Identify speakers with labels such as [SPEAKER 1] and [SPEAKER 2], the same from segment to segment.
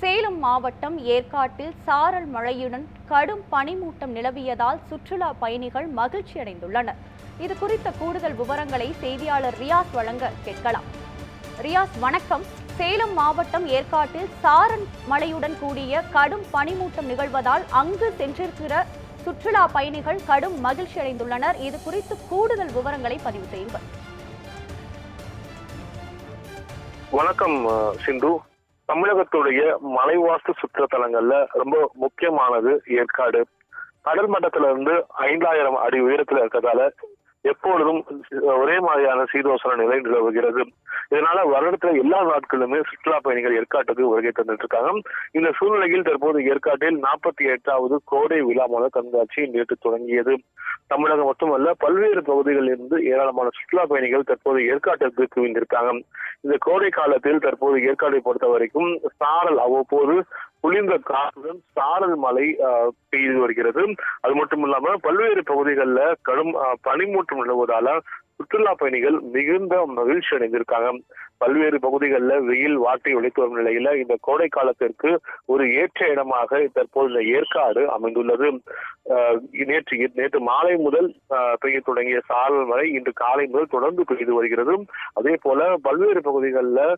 [SPEAKER 1] சேலம் மாவட்டம் ஏற்காட்டில் சாரல் மழையுடன் கடும் பனிமூட்டம் நிலவியதால் சுற்றுலா பயணிகள் மகிழ்ச்சி அடைந்துள்ளனர். இது குறித்த கூடுதல் விவரங்களை செய்தியாளர் ரியாஸ் வழங்க கேட்கலாம். ரியாஸ், வணக்கம். சேலம் மாவட்டம் ஏற்காட்டில் சாரல் மழையுடன் கூடிய கடும் பனிமூட்டம் நிகழ்வதால் அங்கு சென்றிருக்கிற சுற்றுலா பயணிகள் கடும் மகிழ்ச்சி அடைந்துள்ளனர். இது குறித்து கூடுதல் விவரங்களை பதிவு செய்யுங்கள்.
[SPEAKER 2] வணக்கம் சிந்து. தமிழகத்துடைய மலைவாசு சுற்றுலா தலங்கள்ல ரொம்ப முக்கியமானது ஏற்காடு. கடல் மட்டத்துல இருந்து 5000 அடி உயரத்துல இருக்கிறதால எப்பொழுதும் ஒரே மாதிரியான சீதோசன நிலை நிலவுகிறது. இதனால வருடத்துல எல்லா நாட்களுமே சுற்றுலா பயணிகள் ஏற்காட்டுக்கு வருகை தந்துட்டு இருக்காங்க. இந்த சூழ்நிலையில் தற்போது ஏற்காட்டில் 48வது கோடை விழா மலர் கண்காட்சி நேற்று தொடங்கியது. தமிழகம் மட்டுமல்ல, பல்வேறு பகுதிகளில் இருந்து ஏராளமான சுற்றுலா பயணிகள் தற்போது ஏற்காட்டிற்கு குவிந்திருக்காங்க. இந்த கோடை காலத்தில் தற்போது ஏற்காட்டை பொறுத்த வரைக்கும் சாரல் அவ்வப்போது குளிர்ந்த காற்றுடன் சாரல் மழை பெய்து வருகிறது. அது மட்டும் இல்லாம பல்வேறு பகுதிகளில் கடும் பனிமூட்டம் நிலவுவதால சுற்றுலா பயணிகள் மிகுந்த மகிழ்ச்சி அடைந்திருக்காங்க. பல்வேறு பகுதிகளில் வெயில் வாட்டி ஒழித்து வரும் நிலையில இந்த கோடை காலத்திற்கு ஒரு ஏற்ற இடமாக தற்போது இந்த ஏற்காடு அமைந்துள்ளது. நேற்று மாலை முதல் பெய்ய தொடங்கிய சாரல் மழை இன்று காலை முதல் தொடர்ந்து பெய்து வருகிறது. அதே போல பல்வேறு பகுதிகளில்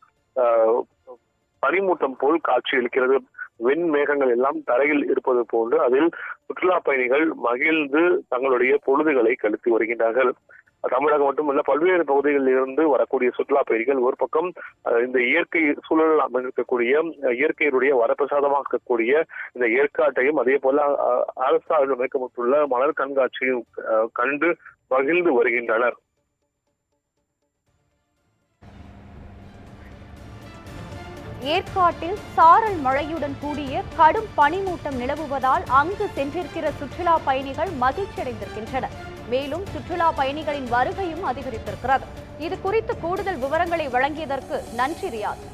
[SPEAKER 2] பனிமூட்டம் போல் காட்சி அளிக்கிறது. வெண்மேகங்கள் எல்லாம் தரையில் இருப்பது போன்று அதில் சுற்றுலா பயணிகள் மகிழ்ந்து தங்களுடைய பொழுதுகளை கழித்து வருகின்றார்கள். தமிழகம் மட்டுமல்ல, பல்வேறு பகுதிகளில் இருந்து வரக்கூடிய சுற்றுலா பயணிகள் ஒரு பக்கம் இந்த இயற்கை சூழல் அமைந்திருக்கக்கூடிய இயற்கையினுடைய வரப்பிரசாதமாக இருக்கக்கூடிய இந்த ஏற்காட்டையும் அதே போல அரசால் அமைக்கப்பட்டுள்ள மலர் கண்காட்சியும் கண்டு மகிழ்ந்து வருகின்றனர்.
[SPEAKER 1] ஏற்காட்டில் சாரல் மழையுடன் கூடிய கடும் பனிமூட்டம் நிலவுவதால் அங்கு சென்றிருக்கிற சுற்றுலா பயணிகள் மகிழ்ச்சி அடைந்திருக்கின்றனர். மேலும் சுற்றுலா பயணிகளின் வருகையும் அதிகரித்திருக்கிறது. இது குறித்து கூடுதல் விவரங்களை வழங்கியதற்கு நன்றி ரியாஸ்.